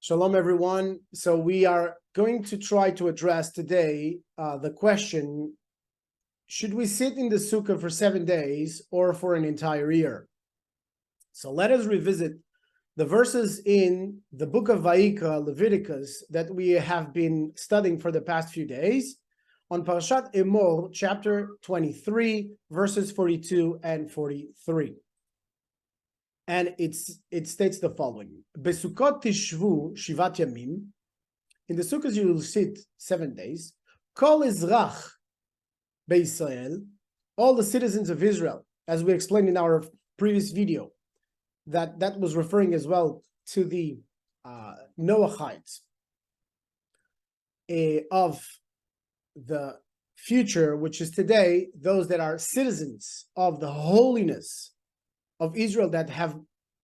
Shalom, everyone. So we are going to try to address today the question, should we sit in the Sukkah for 7 days or for an entire year? So let us revisit the verses in the book of Vayikra, Leviticus, that we have been studying for the past few days on Parashat Emor, chapter 23, verses 42 and 43. And it states the following: Besukot tishvu shivat yamim. In the Sukkahs you will sit 7 days. Kol ezrach beIsrael, all the citizens of Israel, as we explained in our previous video, that was referring as well to the Noahides of the future, which is today, those that are citizens of the holiness of Israel, that have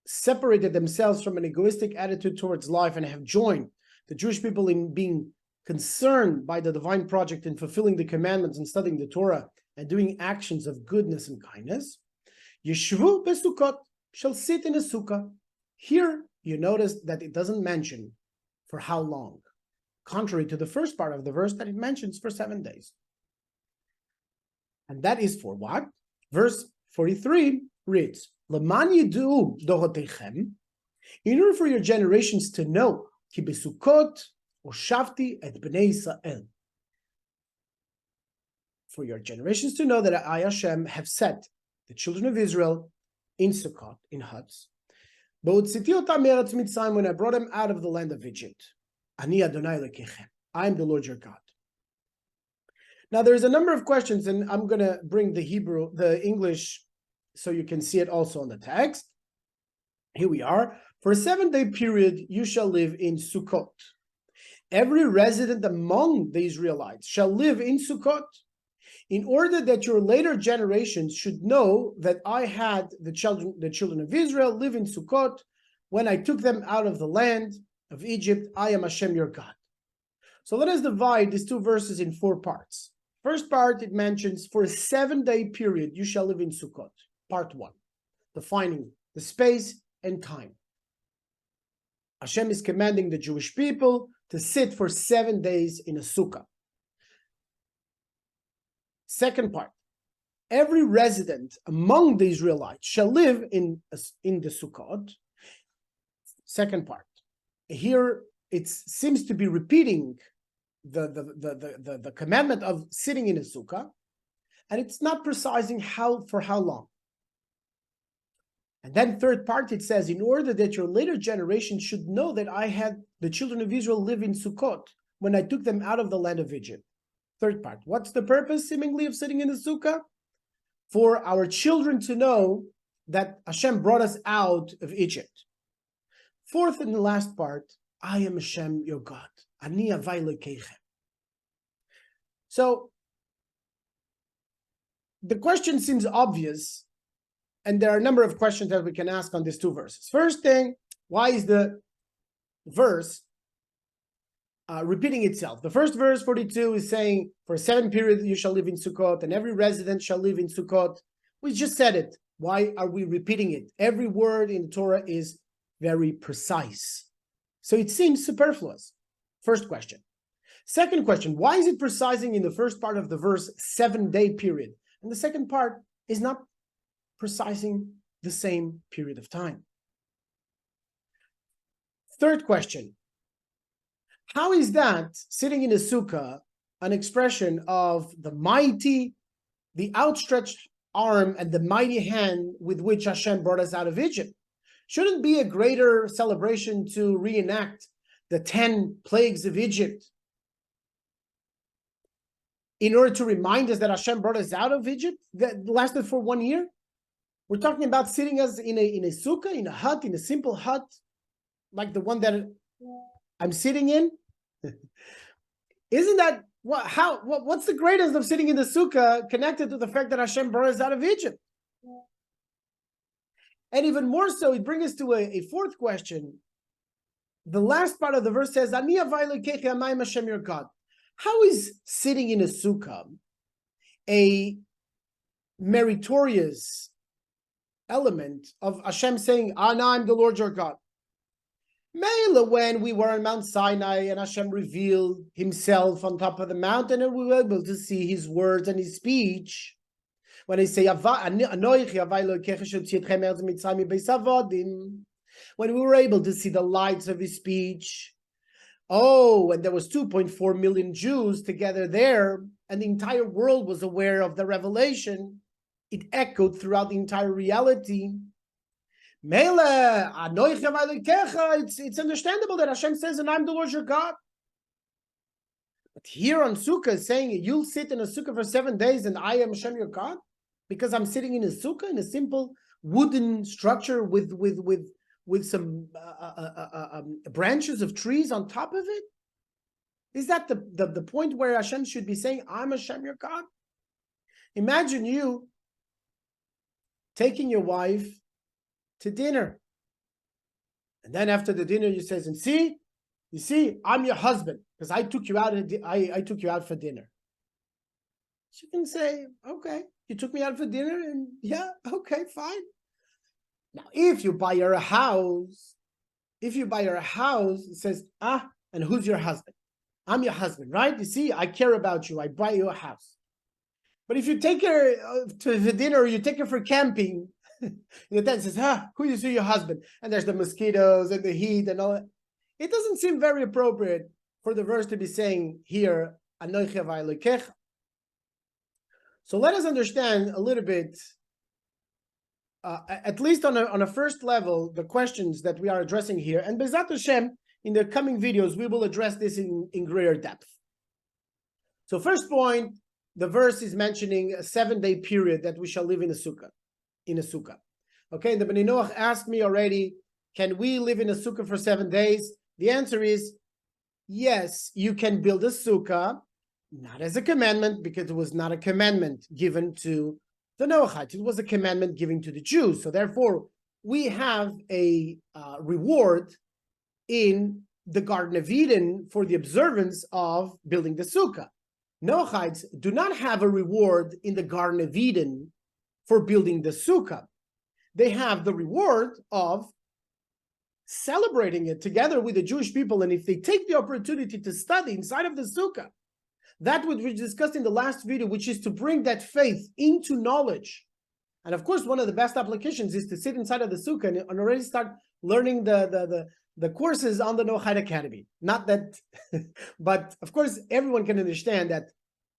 separated themselves from an egoistic attitude towards life and have joined the Jewish people in being concerned by the divine project in fulfilling the commandments and studying the Torah and doing actions of goodness and kindness. Yeshvu besukot, shall sit in a sukkah. Here you notice that it doesn't mention for how long, contrary to the first part of the verse that it mentions for 7 days. And that is for what? Verse 43 reads, L'man yidu dorotechem, in order for your generations to know, ki besukot oshavti et bnei Israel, for your generations to know that I, HaShem, have set the children of Israel in Sukkot, in huts, b'otziti otam me'eretz Mitzrayim, when I brought them out of the land of Egypt. Ani Adonai Elokechem, I am the Lord your God. Now there's a number of questions, and I'm going to bring the English, so you can see it also on the text. Here we are. For a 7-day period, you shall live in Sukkot. Every resident among the Israelites shall live in Sukkot, in order that your later generations should know that I had the children of Israel live in Sukkot when I took them out of the land of Egypt. I am HaShem your God. So let us divide these two verses in 4 parts. First part, it mentions for a 7-day period, you shall live in Sukkot. Part 1, defining the space and time. HaShem is commanding the Jewish people to sit for 7 days in a sukkah. Second part, every resident among the Israelites shall live in the Sukkot. Second part, here it seems to be repeating the commandment of sitting in a sukkah, and it's not precising for how long. And then third part, it says, in order that your later generation should know that I had the children of Israel live in Sukkot when I took them out of the land of Egypt. Third part, what's the purpose seemingly of sitting in the sukkah? For our children to know that HaShem brought us out of Egypt. Fourth and the last part, I am HaShem your God. Ani Avai Elokeichem. So the question seems obvious, and there are a number of questions that we can ask on these 2 verses. First thing, why is the verse repeating itself? The first verse, 42, is saying, for a 7 period you shall live in Sukkot, and every resident shall live in Sukkot. We just said it. Why are we repeating it? Every word in the Torah is very precise. So it seems superfluous. First question. Second question, why is it precising in the first part of the verse 7-day period? And the second part is not precising the same period of time. Third question, how is that sitting in a sukkah an expression of the mighty, the outstretched arm and the mighty hand with which HaShem brought us out of Egypt? Shouldn't be a greater celebration to reenact the 10 plagues of Egypt in order to remind us that HaShem brought us out of Egypt that lasted for 1 year? We're talking about sitting us in a sukkah, in a hut, in a simple hut, like the one that I'm sitting in. Isn't that What's the greatest of sitting in the sukkah connected to the fact that Hashem brought us out of Egypt? And even more so, it brings us to a fourth question. The last part of the verse says, Ani Havai Elokecha Amayim Hashem your God. How is sitting in a sukkah a meritorious element of Hashem saying, now I'm the Lord your God? Mela, when we were on Mount Sinai and Hashem revealed himself on top of the mountain and we were able to see his words and his speech. When I say, when we were able to see the lights of his speech, and there was 2.4 million Jews together there, and the entire world was aware of the revelation, it echoed throughout the entire reality. It's understandable that Hashem says, and I'm the Lord your God. But here on Sukkah, saying you'll sit in a Sukkah for 7 days and I am Hashem your God? Because I'm sitting in a Sukkah, in a simple wooden structure with some branches of trees on top of it? Is that the point where Hashem should be saying, I'm Hashem your God? Imagine you taking your wife to dinner. And then after the dinner, you says, and you see, I'm your husband because I took you out. I took you out for dinner. She can say, okay, you took me out for dinner, and yeah, okay, fine. Now, if you buy her a house, it says, and who's your husband? I'm your husband, right? You see, I care about you. I buy you a house. But if you take her to the dinner, or you take her for camping, the tent says, who is your husband? And there's the mosquitoes and the heat and all that. It doesn't seem very appropriate for the verse to be saying here, Anochi Havai Elokecha. So let us understand a little bit, at least on a first level, the questions that we are addressing here. And Bezat Hashem, in the coming videos, we will address this in greater depth. So first point, the verse is mentioning a 7-day period that we shall live in a sukkah. Okay, and the Bnei Noach asked me already, can we live in a sukkah for 7 days? The answer is yes, you can build a sukkah, not as a commandment, because it was not a commandment given to the Noahides. It was a commandment given to the Jews. So therefore, we have a reward in the Garden of Eden for the observance of building the sukkah. Noahides do not have a reward in the Garden of Eden for building the sukkah. They have the reward of celebrating it together with the Jewish people. And if they take the opportunity to study inside of the sukkah, that what we discussed in the last video, which is to bring that faith into knowledge. And of course, one of the best applications is to sit inside of the sukkah and already start learning the courses on the Noahide Academy. Not that, but of course, everyone can understand that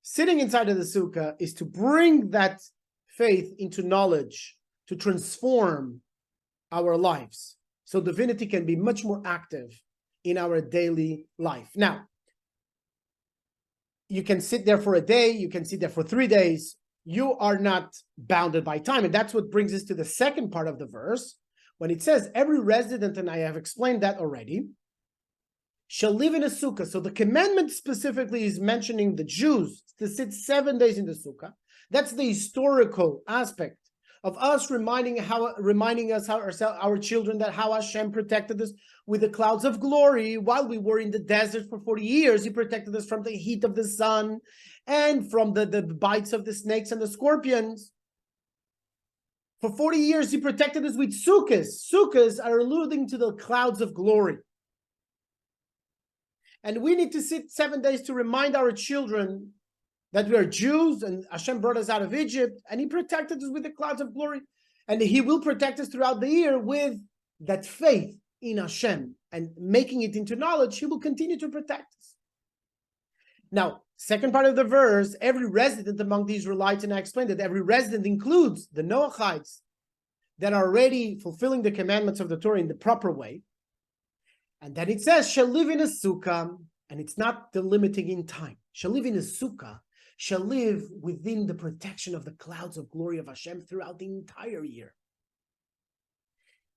sitting inside of the sukkah is to bring that faith into knowledge, to transform our lives, so divinity can be much more active in our daily life. Now, you can sit there for a day, you can sit there for 3 days, you are not bounded by time. And that's what brings us to the second part of the verse, when it says, every resident, and I have explained that already, shall live in a sukkah. So the commandment specifically is mentioning the Jews to sit 7 days in the sukkah. That's the historical aspect of us reminding us our children that how Hashem protected us with the clouds of glory while we were in the desert for 40 years. He protected us from the heat of the sun and from the bites of the snakes and the scorpions. For 40 years, he protected us with sukkahs. Sukkahs are alluding to the clouds of glory. And we need to sit 7 days to remind our children that we are Jews and Hashem brought us out of Egypt and he protected us with the clouds of glory. And he will protect us throughout the year with that faith in Hashem and making it into knowledge. He will continue to protect us. Now, second part of the verse, every resident among the Israelites, and I explained that every resident includes the Noahides that are already fulfilling the commandments of the Torah in the proper way. And then it says, shall live in a sukkah, and it's not delimiting in time. Shall live in a sukkah, shall live within the protection of the clouds of glory of Hashem throughout the entire year.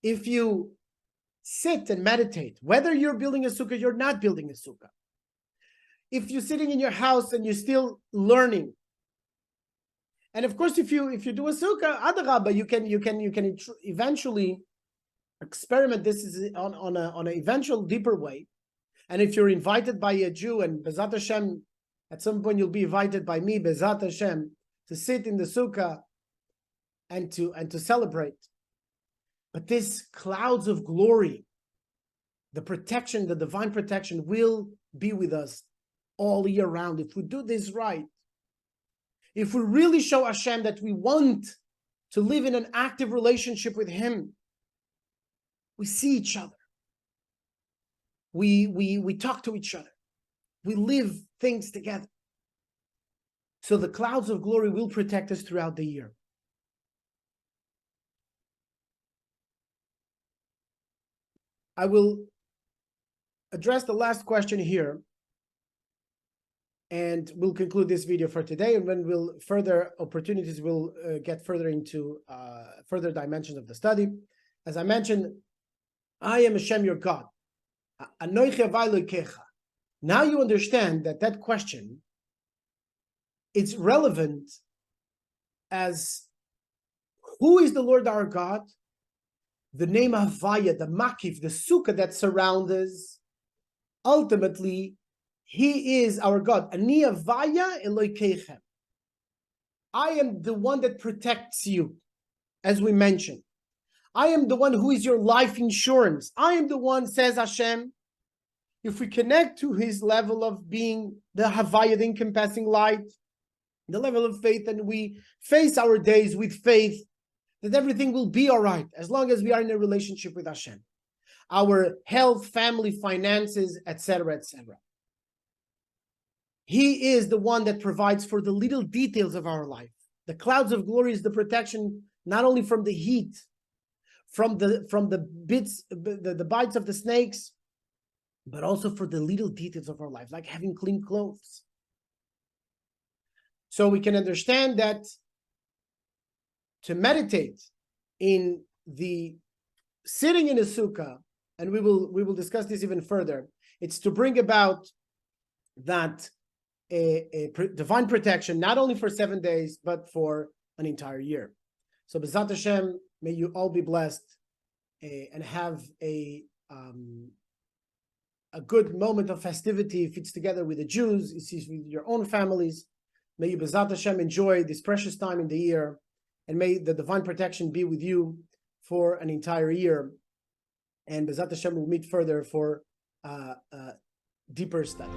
If you sit and meditate, whether you're building a sukkah, you're not building a sukkah, if you're sitting in your house and you're still learning. And of course, if you do a sukkah, adarabba, you can eventually experiment this is on an eventual deeper way. And if you're invited by a Jew, and Bezat Hashem, at some point you'll be invited by me, Bezat Hashem, to sit in the sukkah and to celebrate. But this clouds of glory, the protection, the divine protection, will be with us all year round if we do this right. If we really show Hashem that we want to live in an active relationship with Him, we see each other. We talk to each other. We live things together. So the clouds of glory will protect us throughout the year. I will address the last question here, and we'll conclude this video for today. And when we'll further opportunities, we'll get further into further dimensions of the study. As I mentioned, I am HaShem your God. Now you understand that question, it's relevant as who is the Lord our God? The name Havaya, the Makif, the Sukkah that surrounds us. Ultimately, He is our God. Ani Havaya Elokeichem. I am the one that protects you, as we mentioned. I am the one who is your life insurance. I am the one, says Hashem. If we connect to His level of being the Havaya, the encompassing light, the level of faith, and we face our days with faith, that everything will be all right as long as we are in a relationship with Hashem. Our health, family, finances, etc., etc. He is the one that provides for the little details of our life. The clouds of glory is the protection not only from the heat, from the bites of the snakes, but also for the little details of our life, like having clean clothes. So we can understand that to meditate in the sitting in a sukkah, and we will discuss this even further, it's to bring about that divine protection, not only for 7 days, but for an entire year. So B'ezrat Hashem, may you all be blessed and have a good moment of festivity if it's together with the Jews, if it's with your own families. May you B'ezrat Hashem enjoy this precious time in the year, and may the divine protection be with you for an entire year. And B'ezrat Hashem will meet further for deeper studies.